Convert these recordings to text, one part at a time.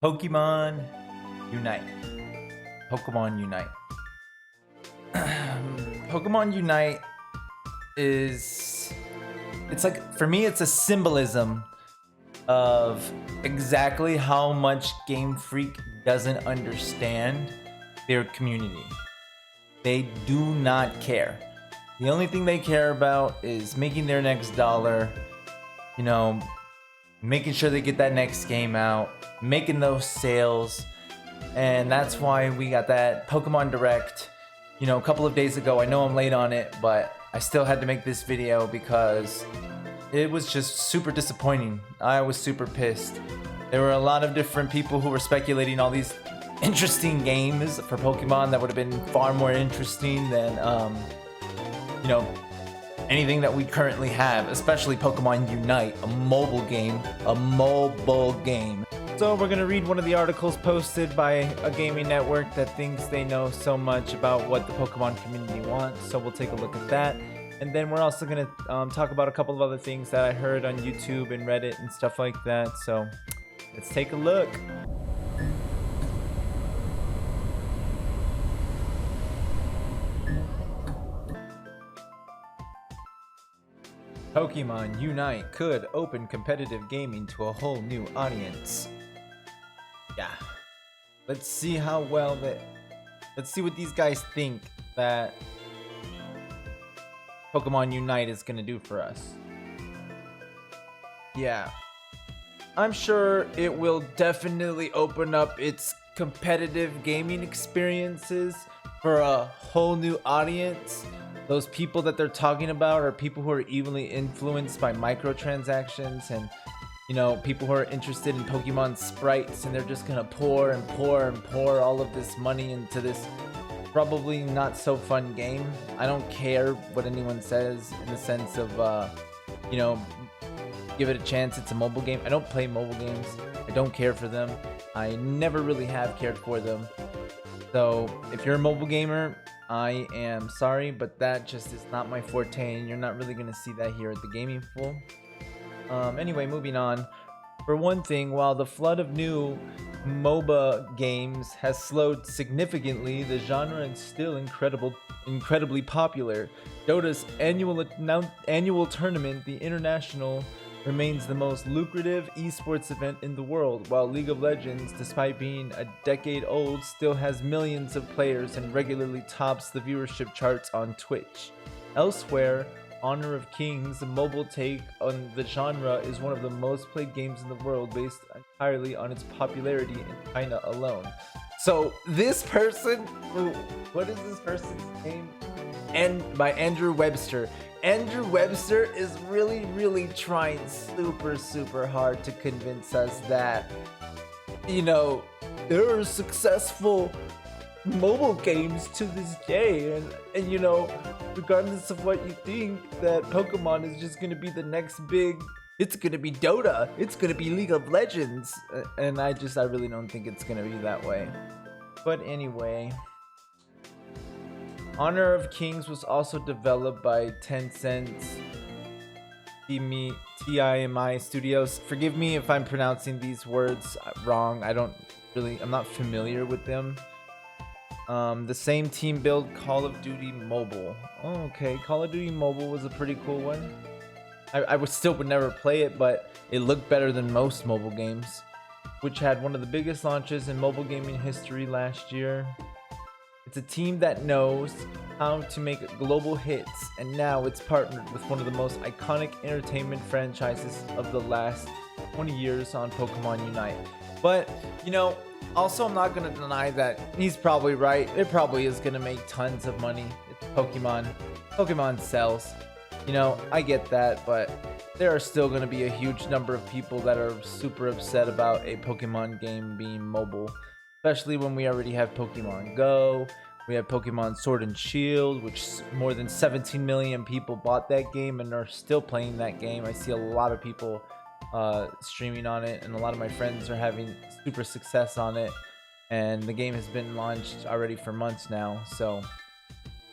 Pokemon Unite. Pokemon Unite. Pokemon Unite it's like, for me, it's a symbolism of exactly how much Game Freak doesn't understand their community. They do not care. The only thing they care about is making their next dollar, you know, making sure they get that next game out, making those sales. And that's why we got that Pokemon Direct, a couple of days ago. I know I'm late on it, but I still had to make this video because it was just super disappointing. I was super pissed. There were a lot of different people who were speculating all these interesting games for Pokemon that would have been far more interesting than, anything that we currently have, especially Pokemon Unite, a mobile game. So we're gonna read one of the articles posted by a gaming network that thinks they know so much about what the Pokemon community wants. So we'll take a look at that. And then we're also gonna talk about a couple of other things that I heard on YouTube and Reddit and stuff like that. So let's take a look. Pokemon Unite could open competitive gaming to a whole new audience. Yeah. Let's see let's see what these guys think that Pokemon Unite is gonna do for us. Yeah. I'm sure it will definitely open up its competitive gaming experiences for a whole new audience. Those people that they're talking about are people who are evenly influenced by microtransactions and, people who are interested in Pokemon sprites, and they're just gonna pour and pour and pour all of this money into this probably not so fun game. I don't care what anyone says in the sense of, give it a chance. It's a mobile game. I don't play mobile games. I don't care for them. I never really have cared for them. So if you're a mobile gamer, I am sorry, but that just is not my forte, and you're not really going to see that here at the Gaming Fool. Anyway, moving on. For one thing, while the flood of new MOBA games has slowed significantly, the genre is still incredibly popular. Dota's annual tournament, the International, remains the most lucrative esports event in the world, while League of Legends, despite being a decade old, still has millions of players and regularly tops the viewership charts on Twitch. Elsewhere, Honor of Kings, a mobile take on the genre, is one of the most played games in the world based entirely on its popularity in China alone. So this person, what is this person's name? And by Andrew Webster. Andrew Webster is really trying super hard to convince us that, there are successful mobile games to this day, and regardless of what you think, that Pokemon is just gonna be the next big. It's gonna be Dota. It's gonna be League of Legends, and I really don't think it's gonna be that way. But anyway, Honor of Kings was also developed by Tencent's TIMI Studios. Forgive me if I'm pronouncing these words wrong. I'm not familiar with them. The same team built Call of Duty Mobile. Oh, okay. Call of Duty Mobile was a pretty cool one. I would never play it, but it looked better than most mobile games, which had one of the biggest launches in mobile gaming history last year. It's a team that knows how to make global hits, and now it's partnered with one of the most iconic entertainment franchises of the last 20 years on Pokemon Unite. But, also, I'm not going to deny that he's probably right. It probably is going to make tons of money. It's Pokemon. Pokemon sells. I get that, but there are still going to be a huge number of people that are super upset about a Pokemon game being mobile, especially when we already have Pokemon Go. We have Pokemon Sword and Shield, which more than 17 million people bought that game and are still playing that game. I see a lot of people streaming on it, and a lot of my friends are having super success on it, and the game has been launched already for months now. So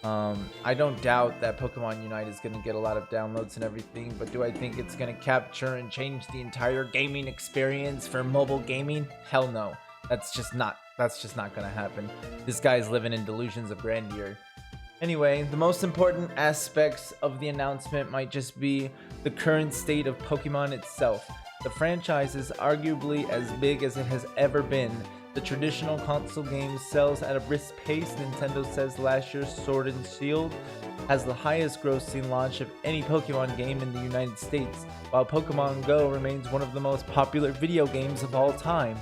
I don't doubt that Pokemon Unite is going to get a lot of downloads and everything, but do I think it's going to capture and change the entire gaming experience for mobile gaming? Hell no. That's just not going to happen. This guy's living in delusions of grandeur. Anyway, the most important aspects of the announcement might just be the current state of Pokemon itself. The franchise is arguably as big as it has ever been. The traditional console game sells at a brisk pace. Nintendo says last year's Sword and Shield has the highest grossing launch of any Pokemon game in the United States, while Pokemon Go remains one of the most popular video games of all time.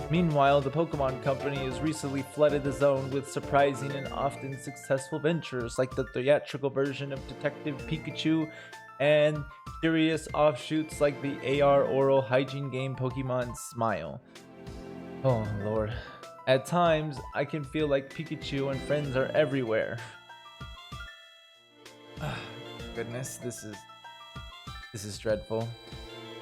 Meanwhile, the Pokemon Company has recently flooded the zone with surprising and often successful ventures like the theatrical version of Detective Pikachu and curious offshoots like the AR oral hygiene game Pokemon Smile. Oh lord. At times, I can feel like Pikachu and friends are everywhere. Goodness, this is dreadful.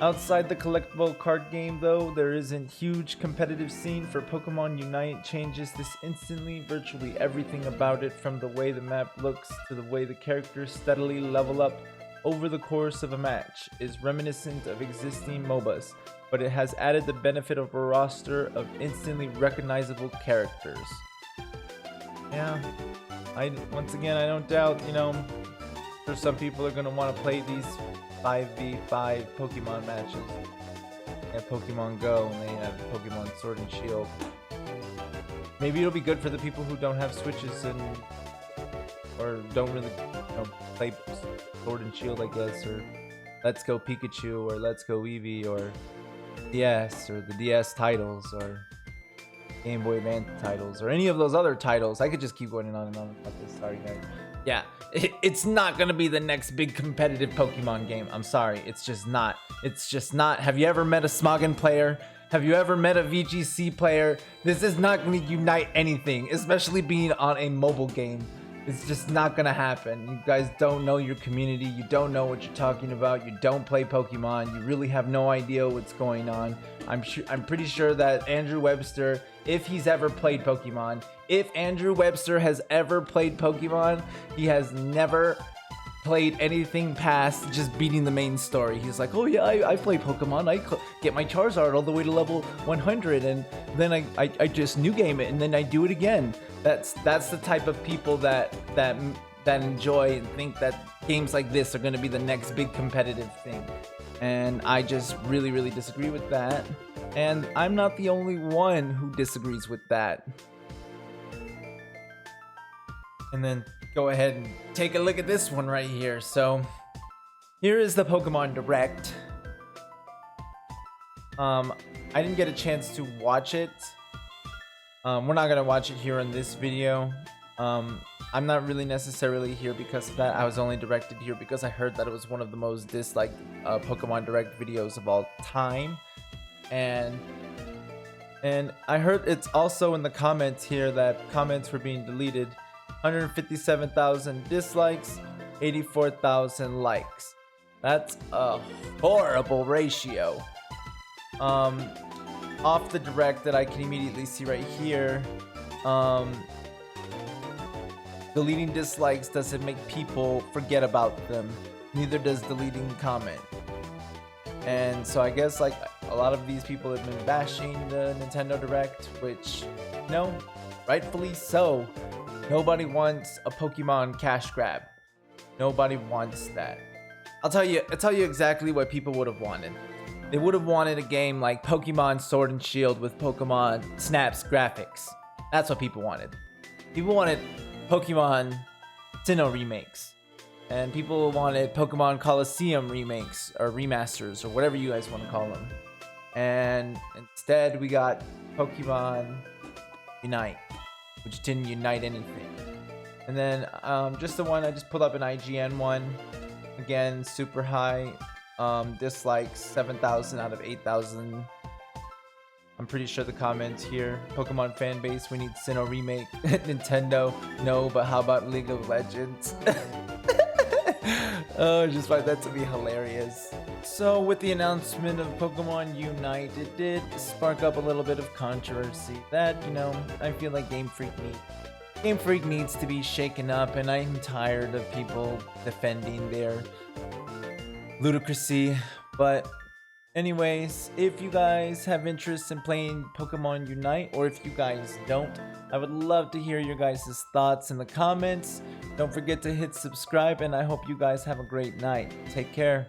Outside the collectible card game though, there isn't huge competitive scene for Pokemon Unite changes this instantly. Virtually everything about it, from the way the map looks to the way the characters steadily level up over the course of a match, is reminiscent of existing MOBAs, but it has added the benefit of a roster of instantly recognizable characters. Yeah, once again, I don't doubt, for some people are going to want to play these 5v5 Pokemon matches. They have Pokemon Go and they have Pokemon Sword and Shield. Maybe it'll be good for the people who don't have Switches or don't really play Sword and Shield, I guess, or Let's Go Pikachu or Let's Go Eevee or DS or the DS titles or Game Boy Advance titles or any of those other titles. I could just keep going on and on about this. Sorry, guys. Yeah, it's not gonna be the next big competitive Pokemon game. I'm sorry, it's just not. It's just not. Have you ever met a Smogon player? Have you ever met a VGC player? This is not gonna unite anything, especially being on a mobile game. It's just not gonna happen. You guys don't know your community. You don't know what you're talking about. You don't play Pokemon. You really have no idea what's going on. I'm pretty sure that Andrew Webster, if he's ever played Pokemon, if Andrew Webster has ever played Pokemon, he has never played anything past just beating the main story. He's like, oh yeah, I play Pokemon. I get my Charizard all the way to level 100, and then I just new game it, and then I do it again. That's the type of people that enjoy and think that games like this are going to be the next big competitive thing. And I just really disagree with that. And I'm not the only one who disagrees with that. And then go ahead and take a look at this one right here. So here is the Pokemon Direct. I didn't get a chance to watch it. We're not gonna watch it here in this video. I'm not really necessarily here because of that. I was only directed here because I heard that it was one of the most disliked Pokemon Direct videos of all time. And I heard it's also in the comments here that comments were being deleted. 157,000 dislikes, 84,000 likes. That's a horrible ratio. Off the Direct that I can immediately see right here, deleting dislikes doesn't make people forget about them. Neither does deleting comment. And so I guess like a lot of these people have been bashing the Nintendo Direct, which, rightfully so. Nobody wants a Pokemon cash grab. Nobody wants that. I'll tell you exactly what people would have wanted. They would have wanted a game like Pokemon Sword and Shield with Pokemon Snap's graphics. That's what people wanted. People wanted Pokemon Sinnoh remakes. And people wanted Pokemon Coliseum remakes or remasters or whatever you guys want to call them. And instead we got Pokemon Unite, which didn't unite anything. And then just the one I just pulled up, an IGN one. Again, super high dislikes, 7,000 out of 8,000. I'm pretty sure the comments here, Pokemon fan base, we need Sinnoh remake. Nintendo, no, but how about League of Legends? Oh, I just find that to be hilarious. So with the announcement of Pokemon Unite, it did spark up a little bit of controversy that, I feel like Game Freak needs. Game Freak needs to be shaken up, and I'm tired of people defending their ludicrousy. But anyways, if you guys have interest in playing Pokemon Unite, or if you guys don't, I would love to hear your guys' thoughts in the comments. Don't forget to hit subscribe, and I hope you guys have a great night. Take care.